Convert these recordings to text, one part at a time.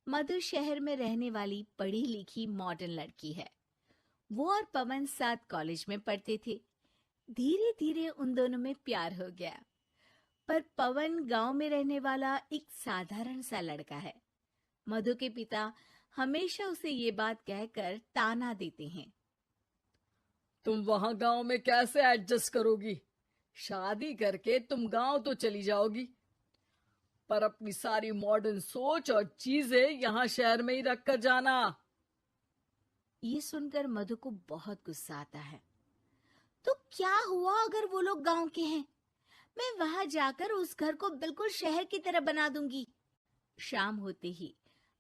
मधु शहर में रहने वाली पढ़ी लिखी मॉडर्न लड़की है। वो और पवन साथ कॉलेज में पढ़ते थे। धीरे धीरे उन दोनों में प्यार हो गया। पर पवन गांव में रहने वाला एक साधारण सा लड़का है। मधु के पिता हमेशा उसे ये बात कहकर ताना देते हैं। तुम वहां गांव में कैसे एडजस्ट करोगी? शादी करके तुम गांव तो चली जाओगी, पर अपनी सारी मॉडर्न सोच और चीजें यहाँ शहर में ही रख कर जाना। ये सुनकर मधु को बहुत गुस्सा आता है। तो क्या हुआ अगर वो लोग गांव के हैं? मैं वहां जाकर उस घर को बिल्कुल शहर की तरह बना दूंगी। शाम होते ही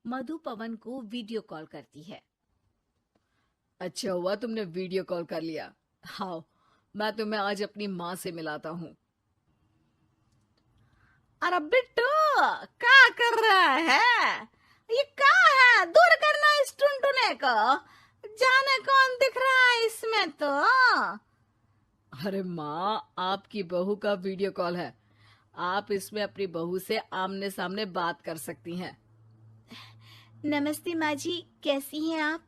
मधु पवन को वीडियो कॉल करती है। अच्छा हुआ तुमने वीडियो कॉल कर लिया। हाँ, मैं तुम्हें आज अपनी माँ से मिलाता हूँ। अरे बिट्टू, क्या कर रहा है? ये क्या है? दूर करना इस टुनटुने को। जाने कौन दिख रहा है इसमें तो। अरे माँ, आपकी बहू का वीडियो कॉल है। आप इसमें अपनी बहू से आमने सामने बात कर सकती हैं। नमस्ते माँ जी, कैसी हैं आप?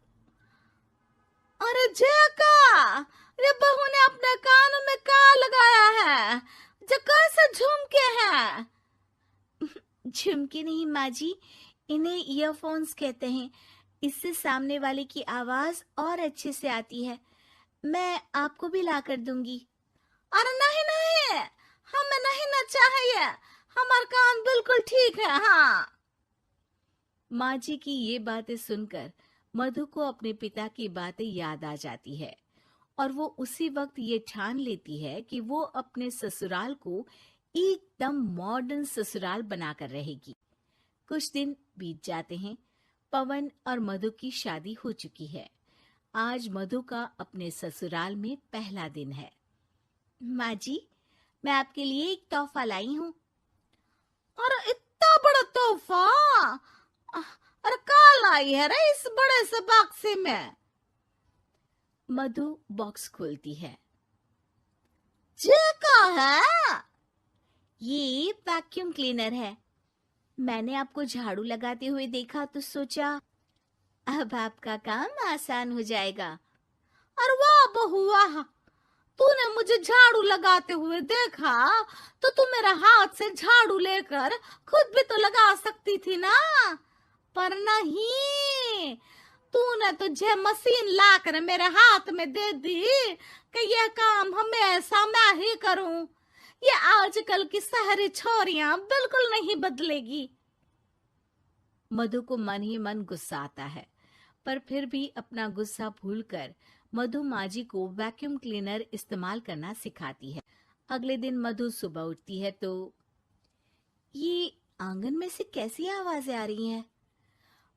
अरे जयका, ये बहू ने अपने कानों में क्या लगाया है? जो कैसे झुमके हैं? झुमके नहीं माँ जी, इन्हें ईयरफोन्स कहते हैं। इससे सामने वाले की आवाज और अच्छे से आती है। मैं आपको भी ला कर दूंगी। अरे नहीं नहीं, हमें नहीं ना चाहिए। हमारे कान बिल्कुल ठीक है। हाँ। माँ जी की ये बातें सुनकर मधु को अपने पिता की बातें याद आ जाती है और वो उसी वक्त ये ठान लेती है कि वो अपने ससुराल को एकदम मॉडर्न ससुराल बनाकर रहेगी। कुछ दिन बीत जाते हैं। पवन और मधु की शादी हो चुकी है। आज मधु का अपने ससुराल में पहला दिन है। माँ जी, मैं आपके लिए एक तोहफा लाई हूँ। अरे इतना बड़ा तोहफा! अरे क्या लाई है रे इस बड़े से बक्से में? मधु बॉक्स खोलती है। ये क्या है? ये वैक्यूम क्लीनर है। मैंने आपको झाड़ू लगाते हुए देखा तो सोचा अब आपका काम आसान हो जाएगा। अरे वाह बहू वाह, तूने मुझे झाड़ू लगाते हुए देखा तो तू मेरा हाथ से झाड़ू लेकर खुद भी तो लगा सकती थी ना। पर नहीं, तूने तुझे मशीन लाकर मेरे हाथ में दे दी कि यह काम हमेशा मैं ही करूं। ये आजकल की शहरी छोरियां बिल्कुल नहीं बदलेगी। मधु को मन ही मन गुस्सा आता है, पर फिर भी अपना गुस्सा भूलकर मधु माँ जी को वैक्यूम क्लीनर इस्तेमाल करना सिखाती है। अगले दिन मधु सुबह उठती है तो ये आंगन में से कैसी आवाजें आ रही हैं?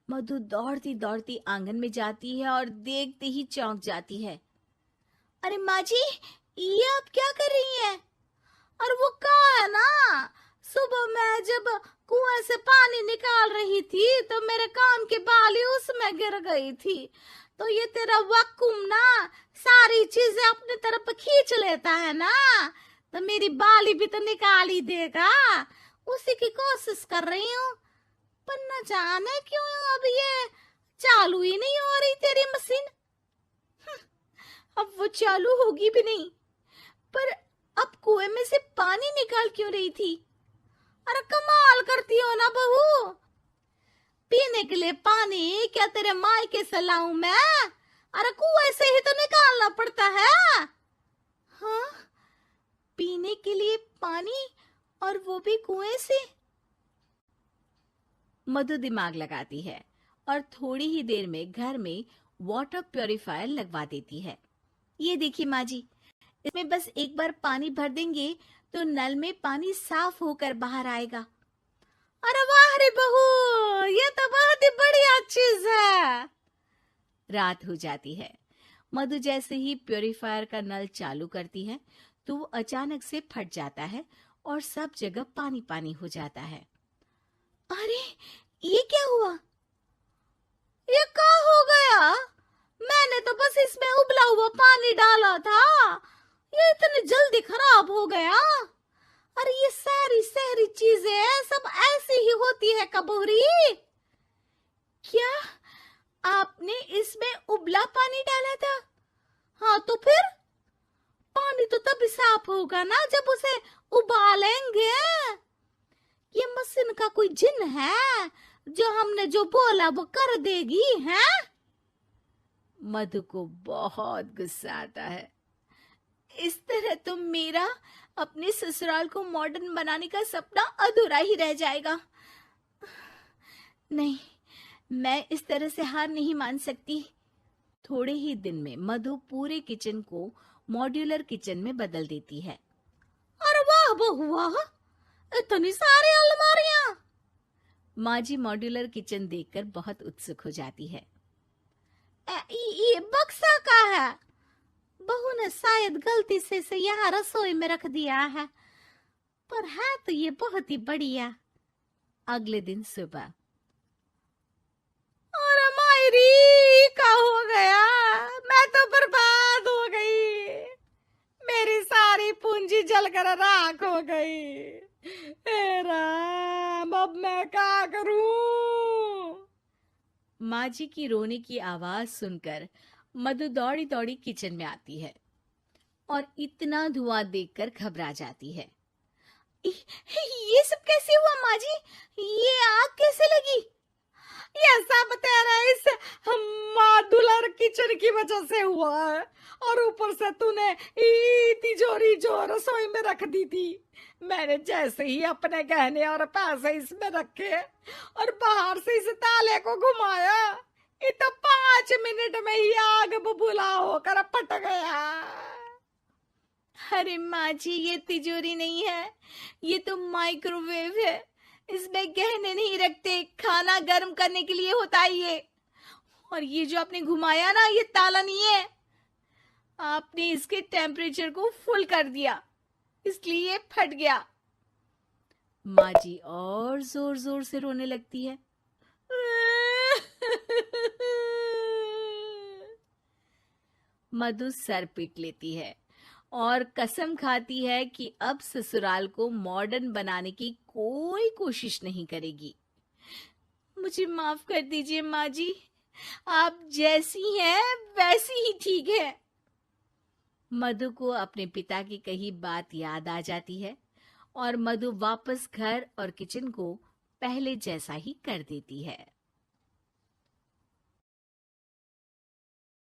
मधु दौड़ती दौड़ती आंगन में जाती है और देखते ही चौंक जाती है। अरे माँ जी, ये आप क्या कर रही हैं? और वो कहा है ना, सुबह मैं जब कुएं से पानी निकाल रही थी तो मेरे कान की बाली उसमें गिर गई थी। तो ये तेरा वैक्यूम ना सारी चीजें अपनी तरफ खींच लेता है ना, तो मेरी बाली भी तो निकाल ही देगा। उसी की कोशिश कर रही हूँ, पर न जाने क्यों अब ये चालू ही नहीं हो रही तेरी मशीन। अब वो चालू होगी भी नहीं। पर अब कुएं में से पानी निकाल क्यों रही थी? अरे कमाल करती हो ना बहू। पीने के लिए पानी क्या तेरे मायके से लाऊं मैं? अरे कुएं से ही तो निकालना पड़ता है। हाँ, पीने के लिए पानी, और वो भी कुएं से। मधु दिमाग लगाती है और थोड़ी ही देर में घर में वाटर प्यूरिफायर लगवा देती है। ये देखिए माँ जी, इसमें बस एक बार पानी भर देंगे तो नल में पानी साफ होकर बाहर आएगा। अरे वाह रे बहू, ये तो बहुत ही बढ़िया चीज है। रात हो जाती है। मधु जैसे ही प्यूरिफायर का नल चालू करती है तो वो अचानक से फट जाता है और सब जगह पानी पानी हो जाता है। अरे ये क्या हुआ? ये क्या हो गया? मैंने तो बस इसमें उबला हुआ पानी डाला था, ये इतनी जल्दी खराब हो गया। अरे ये सारी शहरी चीजें सब ऐसी ही होती है कबूरी। आपने इसमें उबला पानी डाला था। हाँ तो फिर पानी तो तभी साफ होगा ना जब उसे उबालेंगे। ये मशीन का कोई जिन है जो हमने जो बोला वो कर देगी है। मधु को बहुत गुस्सा आता है। इस तरह तो मेरा अपने ससुराल को मॉडर्न बनाने का सपना अधूरा ही रह जाएगा। नहीं, मैं इस तरह से हार नहीं मान सकती। थोड़े ही दिन में मधु पूरे किचन को मॉड्यूलर किचन में बदल देती है। अरे वाह बहुआ, इतनी सारी अलमारियां। माँ जी मॉड्यूलर किचन देखकर बहुत उत्सुक हो जाती है। ये बक्सा का है। बहू ने शायद गलती से इसे यहाँ रसोई में रख दिया है, पर है तो ये बहुत ही बढ़िया। अगले दिन सुबह, अरे मायरी का हो गया, मैं तो बर्बाद हो गई। मेरी सारी पूंजी जलकर राख हो गई। हे राम, अब मैं क्या करूं? माँ जी की रोने की आवाज सुनकर मधु दौड़ी दौड़ी किचन में आती है और इतना धुआं देखकर घबरा जाती है। ये सब कैसे हुआ माँ जी? ये आग कैसे लगी? ये सब तेरा इस मॉड्यूलर किचन की वजह से हुआ है, और ऊपर से तूने तिजोरी जो रसोई में रख दी थी। मैंने जैसे ही अपने गहने और पैसे इसमें रखे और बाहर से इस ताले को घुमाया, ये तो 5 मिनट में ही आग बबूला होकर फट गया। अरे माँ जी, ये तिजोरी नहीं है, ये तो माइक्रोवेव है। इसमें गहने नहीं रखते, खाना गर्म करने के लिए होता है ये। और ये जो आपने घुमाया ना, ये ताला नहीं है, आपने इसके टेम्परेचर को फुल कर दिया, इसलिए ये फट गया। माँ जी और जोर जोर से रोने लगती है। मधु सर पीट लेती है और कसम खाती है कि अब ससुराल को मॉडर्न बनाने की कोई कोशिश नहीं करेगी। मुझे माफ कर दीजिए माँ जी, आप जैसी हैं वैसी ही ठीक है। मधु को अपने पिता की कही बात याद आ जाती है और मधु वापस घर और किचन को पहले जैसा ही कर देती है।